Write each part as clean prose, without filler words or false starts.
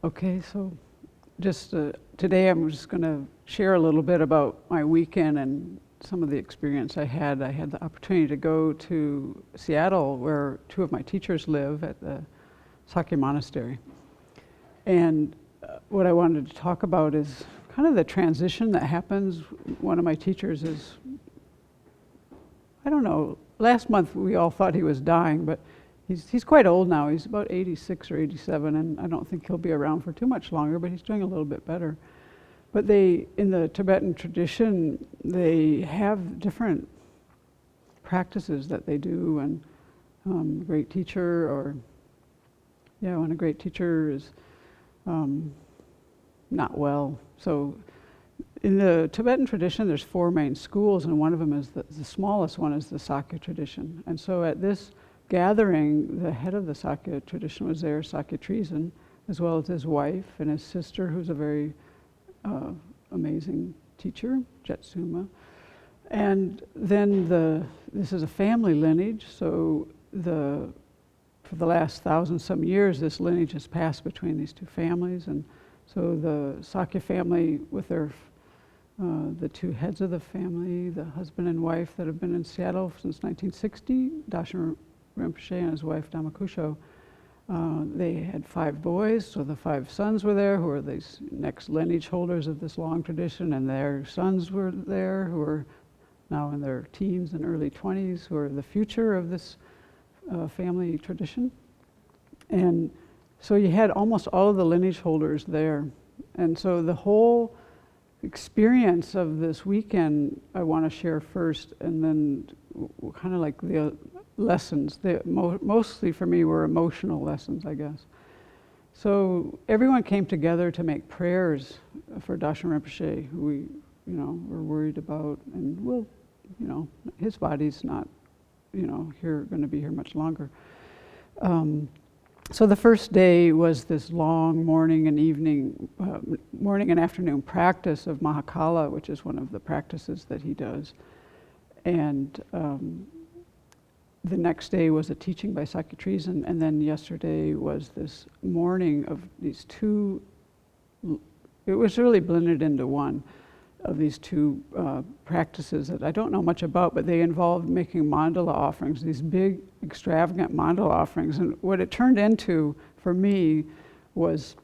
Okay, so just today I'm just going to share a little bit about my weekend and some of the experience I had. I had the opportunity to go to Seattle, where two of my teachers live, at the Sakya Monastery. And what I wanted to talk about is kind of the transition that happens. One of my teachers is, I don't know, last month we all thought he was dying, but he's quite old now. He's about 86 or 87, and I don't think he'll be around for too much longer, but he's doing a little bit better. But in the Tibetan tradition, they have different practices that they do, and a great teacher, when a great teacher is not well. So in the Tibetan tradition, there's 4 main schools, and one of them is the smallest one is the Sakya tradition. And so at this gathering, the head of the Sakya tradition was there, Sakya Treason, as well as his wife and his sister, who's a very amazing teacher, Jetsuma. And then this is a family lineage, so for the last 1,000-some years, this lineage has passed between these two families. And so the Sakya family, with the two heads of the family, the husband and wife that have been in Seattle since 1960, Dagchen Rinpoche and his wife Dhamma Kusho, they had 5 boys, so the 5 sons were there, who are these next lineage holders of this long tradition, and their sons were there, who are now in their teens and early 20s, who are the future of this family tradition. And so you had almost all of the lineage holders there. And so the whole experience of this weekend I want to share first, and then kind of like the lessons. Mostly for me were emotional lessons, I guess. So everyone came together to make prayers for Dagchen Rinpoche, who we, were worried about, and his body's not, going to be here much longer. So the first day was this long morning and afternoon practice of Mahakala, which is one of the practices that he does. And the next day was a teaching by Sakya Treason, and then yesterday was this morning of these 2, it was really blended into one, of these 2 practices that I don't know much about, but they involved making mandala offerings, these big, extravagant mandala offerings. And what it turned into for me was,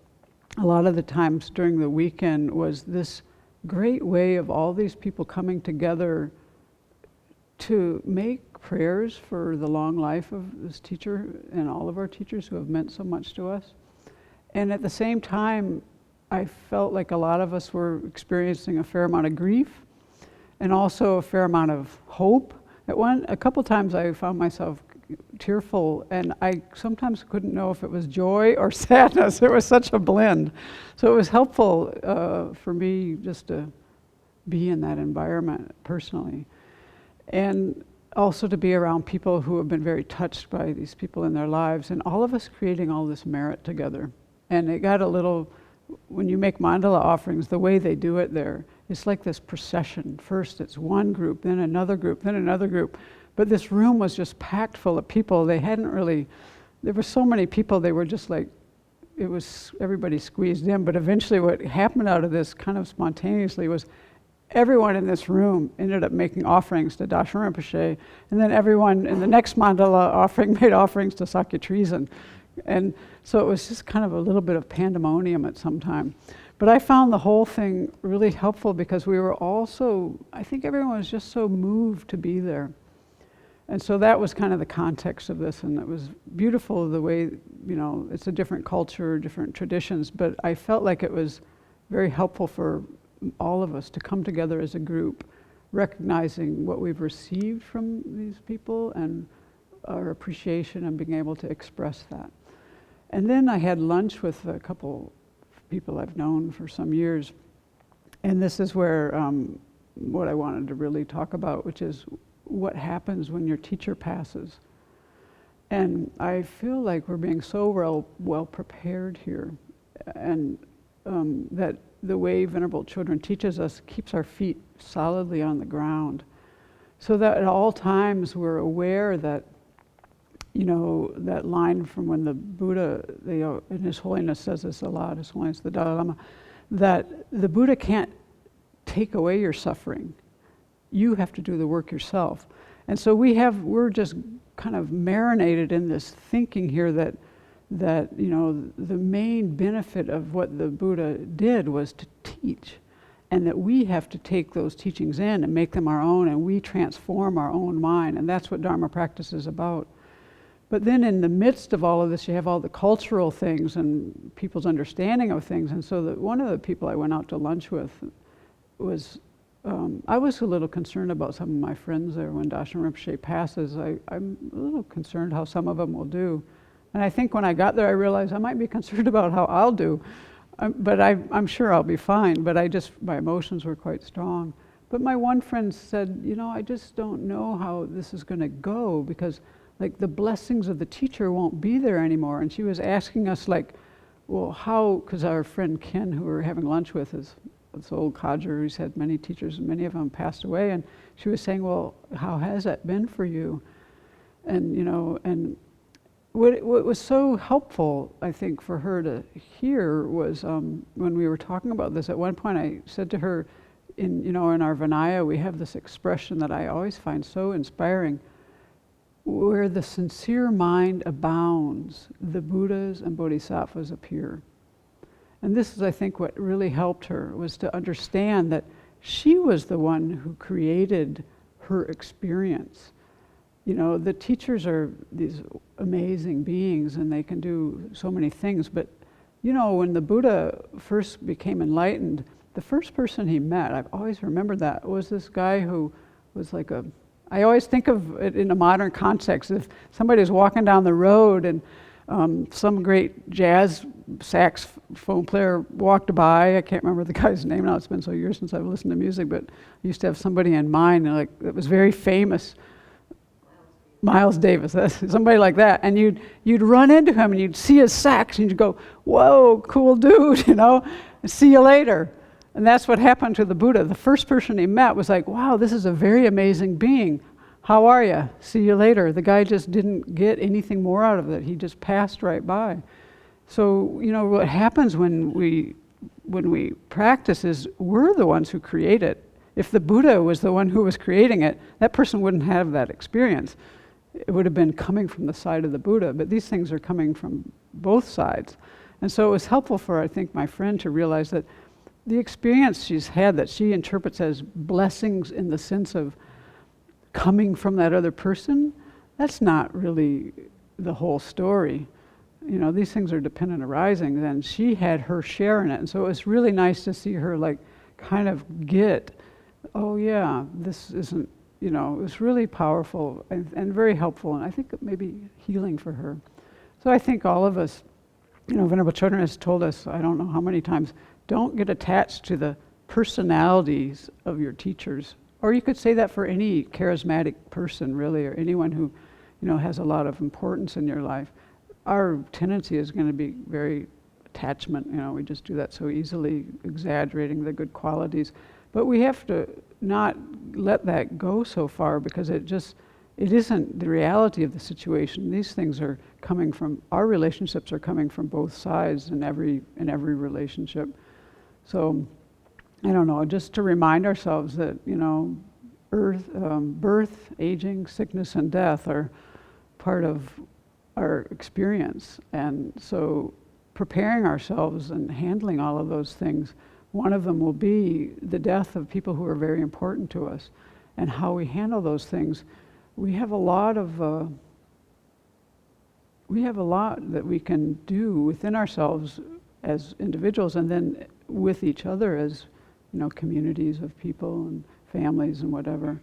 a lot of the times during the weekend, was this great way of all these people coming together to make prayers for the long life of this teacher and all of our teachers who have meant so much to us. And at the same time, I felt like a lot of us were experiencing a fair amount of grief and also a fair amount of hope. A couple times I found myself tearful, and I sometimes couldn't know if it was joy or sadness. It was such a blend. So it was helpful for me just to be in that environment personally. And also to be around people who have been very touched by these people in their lives, and all of us creating all this merit together. And it got a little, when you make mandala offerings, the way they do it there, it's like this procession. First it's one group, then another group, then another group. But this room was just packed full of people. There were so many people, they were just like, it was everybody squeezed in. But eventually what happened out of this kind of spontaneously was everyone in this room ended up making offerings to Dagchen Rinpoche, and then everyone in the next mandala offering made offerings to Sakya Treason. And so it was just kind of a little bit of pandemonium at some time. But I found the whole thing really helpful because we were also, I think everyone was just so moved to be there. And so that was kind of the context of this, and it was beautiful the way, it's a different culture, different traditions, but I felt like it was very helpful for all of us to come together as a group, recognizing what we've received from these people and our appreciation and being able to express that. And then I had lunch with a couple of people I've known for some years, and this is where what I wanted to really talk about, which is what happens when your teacher passes. And I feel like we're being so well prepared here, and that the way Venerable Children teaches us keeps our feet solidly on the ground, so that at all times we're aware that you know, that line from when the Buddha, and His Holiness says this a lot, His Holiness the Dalai Lama, that the Buddha can't take away your suffering. You have to do the work yourself. And so we're just kind of marinated in this thinking here that you know, the main benefit of what the Buddha did was to teach, and that we have to take those teachings in and make them our own, and we transform our own mind, and that's what Dharma practice is about. But then in the midst of all of this, you have all the cultural things and people's understanding of things. And so one of the people I went out to lunch with was, I was a little concerned about some of my friends there when Darshan Rinpoche passes. I'm a little concerned how some of them will do. And I think when I got there, I realized I might be concerned about how I'll do. But I'm sure I'll be fine, but my emotions were quite strong. But my one friend said, you know, I just don't know how this is going to go, because like the blessings of the teacher won't be there anymore. And she was asking us like, well, how, because our friend Ken, who we were having lunch with, is this old codger who's had many teachers, and many of them passed away. And she was saying, well, how has that been for you? And, you know, and what was so helpful, I think, for her to hear was when we were talking about this, at one point I said to her, in our Vinaya, we have this expression that I always find so inspiring: where the sincere mind abounds, the Buddhas and Bodhisattvas appear. And this is, I think, what really helped her, was to understand that she was the one who created her experience. You know, the teachers are these amazing beings and they can do so many things, but you know, when the Buddha first became enlightened, the first person he met, I've always remembered that, was this guy who was like I always think of it in a modern context. If somebody was walking down the road and some great jazz saxophone player walked by, I can't remember the guy's name now, it's been so years since I've listened to music, but I used to have somebody in mind, and like that was very famous. Miles Davis, somebody like that, and you'd run into him and you'd see his sax and you'd go, whoa, cool dude, you know, see you later. And that's what happened to the Buddha. The first person he met was like, wow, this is a very amazing being. How are you? See you later. The guy just didn't get anything more out of it. He just passed right by. So, you know, what happens when we practice is we're the ones who create it. If the Buddha was the one who was creating it, that person wouldn't have that experience. It would have been coming from the side of the Buddha, but these things are coming from both sides. And so it was helpful for, I think, my friend to realize that the experience she's had, that she interprets as blessings in the sense of coming from that other person, that's not really the whole story. You know, these things are dependent arising, and she had her share in it. And so it was really nice to see her like kind of get, oh yeah, this isn't, you know, it was really powerful and very helpful, and I think maybe healing for her. So I think all of us, you know, Venerable Chödrön has told us, I don't know how many times, don't get attached to the personalities of your teachers. Or you could say that for any charismatic person, really, or anyone who, you know, has a lot of importance in your life. Our tendency is going to be very attachment, you know, we just do that so easily, exaggerating the good qualities. But we have to not let that go so far, because it isn't the reality of the situation. These things are coming from, our relationships are coming from both sides in every relationship. So, I don't know, just to remind ourselves that, you know, birth, aging, sickness, and death are part of our experience. And so preparing ourselves and handling all of those things, one of them will be the death of people who are very important to us, and how we handle those things. We have a lot that we can do within ourselves as individuals, and then with each other as, you know, communities of people and families and whatever.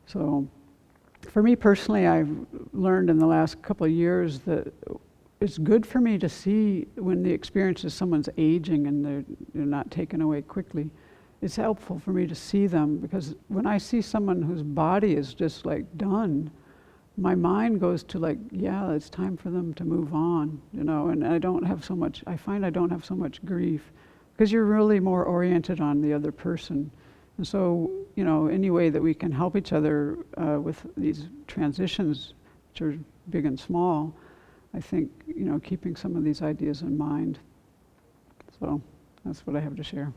So for me personally, I've learned in the last couple of years that it's good for me to see when the experience is someone's aging and they're not taken away quickly. It's helpful for me to see them, because when I see someone whose body is just like done, my mind goes to like, yeah, it's time for them to move on, you know, and I find I don't have so much grief, because you're really more oriented on the other person. And so, you know, any way that we can help each other with these transitions Church, big and small, I think, keeping some of these ideas in mind. So that's what I have to share.